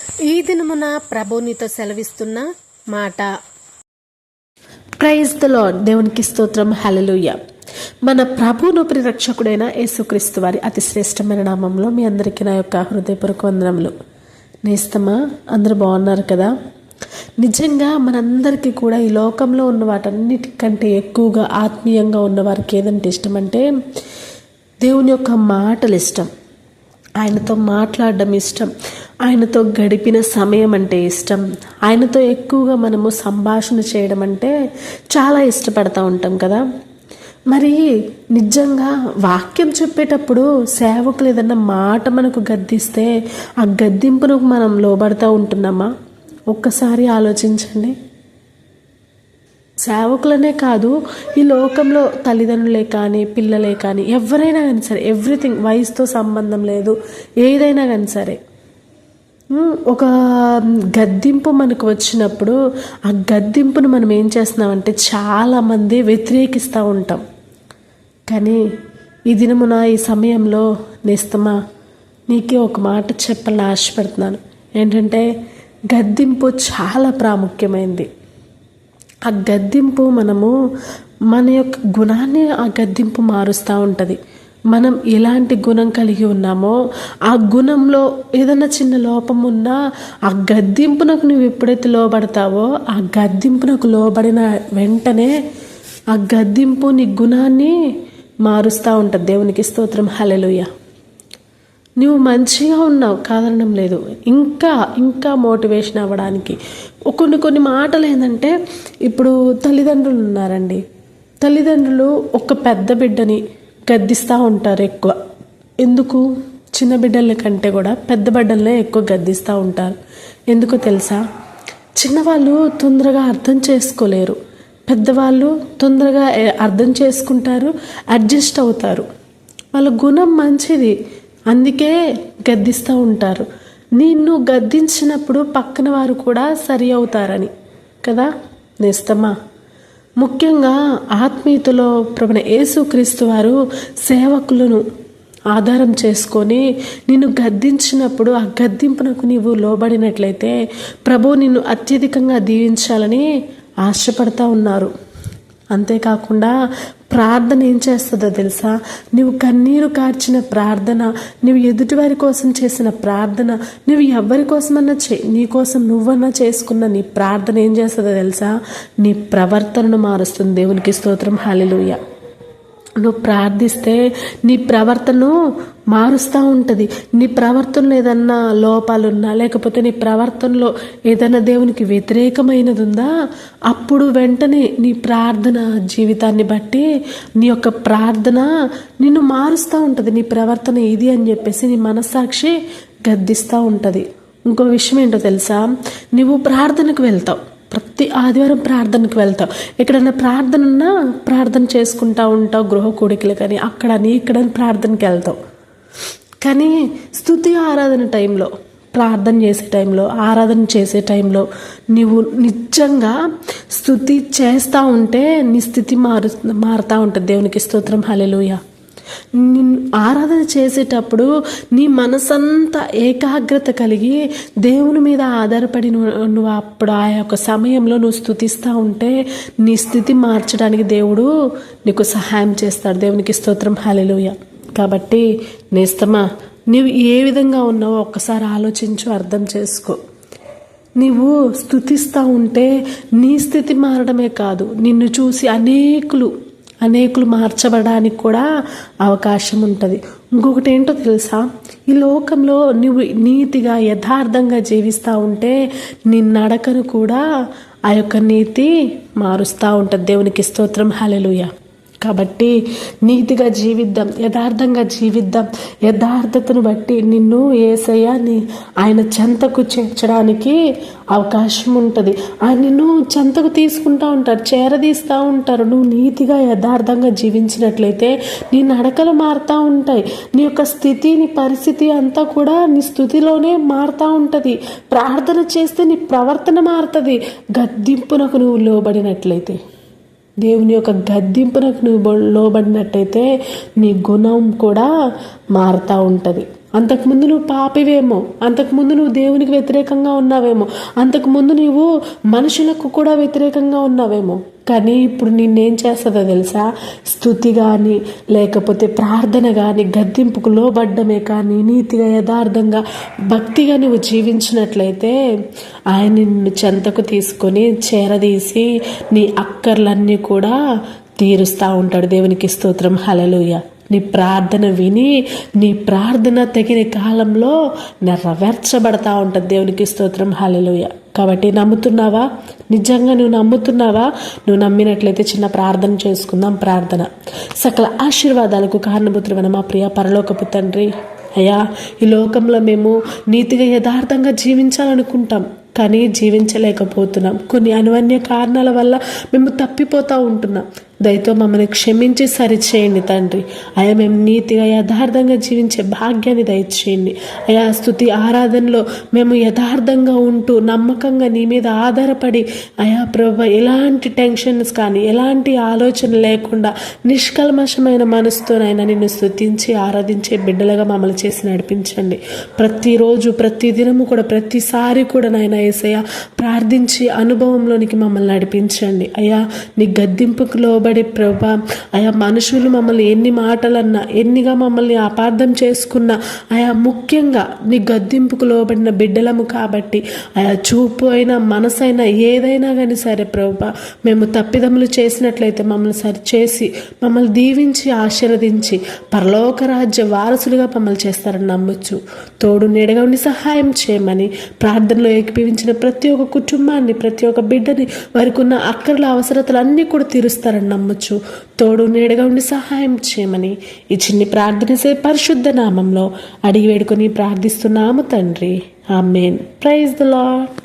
ఈ దినమున ప్రభు నీతో సెలవిస్తున్న మాట. Praise the Lord. దేవునికి స్తోత్రం. హల్లెలూయా. మన ప్రభువును ప్రిరక్షకుడైన యేసుక్రీస్తు వారి అతి శ్రేష్టమైన నామంలో మీ అందరికీ నా యొక్క హృదయపూర్వక వందనములు. నేస్తమా, అందరూ బాగున్నారు కదా? నిజంగా మనందరికీ కూడా ఈ లోకంలో ఉన్న వాటన్నిటికంటే ఎక్కువగా ఆత్మీయంగా ఉన్న వారికి ఏదంటే ఇష్టం అంటే దేవుని యొక్క మాటలు ఇష్టం, ఆయనతో మాట్లాడడం ఇష్టం, ఆయనతో గడిపిన సమయం అంటే ఇష్టం, ఆయనతో ఎక్కువగా మనము సంభాషణ చేయడం అంటే చాలా ఇష్టపడతా ఉంటాం కదా. మరి నిజంగా వాక్యం చెప్పేటప్పుడు సేవకులు ఏదన్నా మాట మనకు గద్దిస్తే ఆ గద్దింపునకు మనం లోబడతా ఉంటున్నామా? ఒక్కసారి ఆలోచించండి. సేవకులనే కాదు, ఈ లోకంలో తల్లిదండ్రులే కానీ పిల్లలే కానీ ఎవరైనా కానీ సరే, ఎవ్రీథింగ్, వయసుతో సంబంధం లేదు, ఏదైనా కానీ సరే, ఒక గద్దింపు మనకు వచ్చినప్పుడు ఆ గద్దింపును మనం ఏం చేస్తున్నామంటే చాలామంది వ్యతిరేకిస్తూ ఉంటాం. కానీ ఈ దినమున ఈ సమయంలో నేస్తమా నీకే ఒక మాట చెప్పాలని ఆశపడుతున్నాను. ఏంటంటే గద్దింపు చాలా ప్రాముఖ్యమైనది. ఆ గద్దింపు మనము మన యొక్క గుణాన్ని ఆ గద్దింపు మారుస్తూ ఉంటుంది. మనం ఎలాంటి గుణం కలిగి ఉన్నామో ఆ గుణంలో ఏదైనా చిన్న లోపం ఉన్నా ఆ గద్దింపునకు నువ్వు ఎప్పుడైతే లోబడతావో ఆ గద్దింపునకు లోబడిన వెంటనే ఆ గద్దింపు నీ గుణాన్ని మారుస్తూ ఉంటుంది. దేవునికి స్తోత్రం. హల్లెలూయా. నువ్వు మంచిగా ఉన్నావు, కాదనడం లేదు, ఇంకా మోటివేషన్ అవ్వడానికి కొన్ని మాటలు ఏంటంటే, ఇప్పుడు తల్లిదండ్రులు ఉన్నారండి, తల్లిదండ్రులు ఒక పెద్ద బిడ్డని గద్దిస్తూ ఉంటారు ఎక్కువ. ఎందుకు? చిన్న బిడ్డల కంటే కూడా పెద్ద బిడ్డలనే ఎక్కువ గద్దిస్తూ ఉంటారు. ఎందుకో తెలుసా? చిన్నవాళ్ళు తొందరగా అర్థం చేసుకోలేరు, పెద్దవాళ్ళు తొందరగా అర్థం చేసుకుంటారు, అడ్జస్ట్ అవుతారు. వాళ్ళ గుణం మంచిది, అందుకే గద్దిస్తూ ఉంటారు. నిన్ను గద్దించినప్పుడు పక్కన వారు కూడా సరి అవుతారని కదా నేస్తమా. ముఖ్యంగా ఆత్మీయతలో ప్రభువైన యేసుక్రీస్తు వారు సేవకులను ఆధారం చేసుకొని నిన్ను గద్దించినప్పుడు ఆ గద్దింపునకు నీవు లోబడినట్లయితే ప్రభువు నిన్ను అత్యధికంగా దీవించాలని ఆశపడతా ఉన్నారు. అంతేకాకుండా ప్రార్థన ఏం చేస్తుందో తెలుసా? నువ్వు కన్నీరు కార్చిన ప్రార్థన, నువ్వు ఎదుటివారి కోసం చేసిన ప్రార్థన, నువ్వు ఎవరి కోసమన్నా నీ కోసం నువ్వన్నా చేసుకున్న నీ ప్రార్థన ఏం చేస్తుందో తెలుసా? నీ ప్రవర్తనను మారుస్తుంది. దేవునికి స్తోత్రం. హల్లెలూయా. నువ్వు ప్రార్థిస్తే నీ ప్రవర్తనను మారుస్తూ ఉంటుంది. నీ ప్రవర్తనలో ఏదన్నా లోపాలున్నా, లేకపోతే నీ ప్రవర్తనలో ఏదైనా దేవునికి వ్యతిరేకమైనది ఉందా, అప్పుడు వెంటనే నీ ప్రార్థన జీవితాన్ని బట్టి నీ యొక్క ప్రార్థన నిన్ను మారుస్తూ ఉంటుంది. నీ ప్రవర్తన ఇది అని చెప్పేసి నీ మనస్సాక్షి గద్దిస్తూ ఉంటుంది. ఇంకో విషయం ఏంటో తెలుసా? నువ్వు ప్రార్థనకు వెళ్తావు, ప్రతి ఆదివారం ప్రార్థనకు వెళ్తావు, ఎక్కడైనా ప్రార్థన ఉన్నా ప్రార్థన చేసుకుంటూ ఉంటావు, గృహ కూడికలు కానీ అక్కడని ఇక్కడని ప్రార్థనకి వెళ్తావు. కానీ స్తుతి ఆరాధన టైంలో, ప్రార్థన చేసే టైంలో, ఆరాధన చేసే టైంలో నీవు నిజంగా స్తుతి చేస్తూ ఉంటే నీ స్థితి మారుతూ ఉంటుంది. దేవునికి స్తోత్రం. హల్లెలూయా. ఆరాధన చేసేటప్పుడు నీ మనసంతా ఏకాగ్రత కలిగి దేవుని మీద ఆధారపడి నువ్వు అప్పుడు ఆ యొక్క సమయంలో నువ్వు స్తుతిస్తూ ఉంటే నీ స్థితి మార్చడానికి దేవుడు నీకు సహాయం చేస్తాడు. దేవునికి స్తోత్రం. హల్లెలూయా. కాబట్టి నేస్తమా, నీవు ఏ విధంగా ఉన్నావో ఒక్కసారి ఆలోచించు, అర్థం చేసుకో. నీవు స్తుతిస్తూ ఉంటే నీ స్థితి మారడమే కాదు, నిన్ను చూసి అనేకులు మార్చబడడానికి కూడా అవకాశం ఉంటుంది. ఇంకొకటి ఏంటో తెలుసా? ఈ లోకంలో నువ్వు నీతిగా యథార్థంగా జీవిస్తూ ఉంటే నీ నడకను కూడా ఆ యొక్క నీతి మారుస్తూ ఉంటుంది. దేవునికి స్తోత్రం. హల్లెలూయా. కాబట్టి నీతిగా జీవిద్దాం, యథార్థంగా జీవిద్దాం. యథార్థతను బట్టి నిన్ను యేసయ్య ఆయన చెంతకు చేర్చడానికి అవకాశం ఉంటుంది. ఆయన నిన్ను చెంతకు తీసుకుంటూ ఉంటారు, చేరదీస్తూ ఉంటారు. నువ్వు నీతిగా యథార్థంగా జీవించినట్లయితే నీ నడకలు మారుతూ ఉంటాయి. నీ యొక్క స్థితి, నీ పరిస్థితి అంతా కూడా నీ స్థుతిలోనే మారుతూ ఉంటుంది. ప్రార్థన చేస్తే నీ ప్రవర్తన మారుతుంది. గద్దింపునకు నువ్వు లోబడినట్లయితే, దేవుని యొక్క గద్దింపునకు నువ్వు లోబడినట్టయితే నీ గుణం కూడా మారుతూ ఉంటుంది. అంతకుముందు నువ్వు పాపివేమో, అంతకుముందు నువ్వు దేవునికి వ్యతిరేకంగా ఉన్నావేమో, అంతకుముందు నువ్వు మనుషులకు కూడా వ్యతిరేకంగా ఉన్నావేమో. కానీ ఇప్పుడు నిన్నేం చేస్తుందో తెలుసా? స్తుతి కానీ లేకపోతే ప్రార్థన కానీ గద్దింపుకు లోబడ్డమే కానీ నీతిగా యథార్థంగా భక్తిగా నువ్వు జీవించినట్లయితే ఆయన నిన్ను చెంతకు తీసుకొని చేరదీసి నీ అక్కర్లన్నీ కూడా తీరుస్తూ ఉంటాడు. దేవునికి స్తోత్రం, హల్లెలూయా. నీ ప్రార్థన విని నీ ప్రార్థన తగిన కాలంలో నెరవేర్చబడతా ఉంటుంది. దేవునికి స్తోత్రం, హల్లెలూయా. కాబట్టి నమ్ముతున్నావా? నిజంగా నువ్వు నమ్ముతున్నావా? నువ్వు నమ్మినట్లయితే చిన్న ప్రార్థన చేసుకుందాం. ప్రార్థన. సకల ఆశీర్వాదాలకు కారణభూతుడైన మా ప్రియ పరలోకపు తండ్రి, అయ్యా, ఈ లోకంలో మేము నీతిగా యథార్థంగా జీవించాలనుకుంటాం, కానీ జీవించలేకపోతున్నాం. కొన్ని అనువన్య కారణాల వల్ల మేము తప్పిపోతూ ఉంటున్నాం. దయతో మమ్మల్ని క్షమించి సరిచేయండి తండ్రి. అయా, మేము నీతిగా యథార్థంగా జీవించే భాగ్యాన్ని దయచేయండి. అయా, స్తుతి ఆరాధనలో మేము యథార్థంగా ఉంటూ నమ్మకంగా నీ మీద ఆధారపడి అయా ప్రభు ఎలాంటి టెన్షన్స్ కానీ ఎలాంటి ఆలోచన లేకుండా నిష్కల్మషమైన మనసుతోనైనా నిన్ను స్తుతించి ఆరాధించే బిడ్డలుగా మమ్మల్ని చేసి నడిపించండి. ప్రతిరోజు ప్రతి దినము కూడా ప్రతిసారి కూడా నాయన యేసయ్య ప్రార్థించి అనుభవంలోనికి మమ్మల్ని నడిపించండి. అయ్యా, నీ గద్దింపుకు లోబడి ప్రభా అయా మనుషులు మమ్మల్ని ఎన్ని మాటలన్నా ఎన్నిగా మమ్మల్ని అపార్థం చేసుకున్నా అయా ముఖ్యంగా నీ గద్దింపుకు లోబడిన బిడ్డలము కాబట్టి అయా చూపు అయినా మనసైనా ఏదైనా కానీ సరే ప్రభా మేము తప్పిదములు చేసినట్లయితే మమ్మల్ని సరిచేసి మమ్మల్ని దీవించి ఆశీర్వదించి పరలోక రాజ్య వారసులుగా మమ్మల్ని చేస్తారని నమ్మొచ్చు. తోడు నీడగా ఉండి సహాయం చేయమని ప్రార్థనలో ఏకీభవించిన ప్రతి ఒక్క కుటుంబాన్ని ప్రతి ఒక్క బిడ్డని వారికి ఉన్న అక్కర్ల అవసరతలు అన్నీ కూడా తీరుస్తారని నమ్మొచ్చు. తోడు నీడగా ఉండి సహాయం చేయమని ఈ చిన్ని ప్రార్థన పరిశుద్ధ నామంలో అడిగి వేడుకొని ప్రార్థిస్తున్నాము తండ్రి. ఆమేన్. Praise the lord.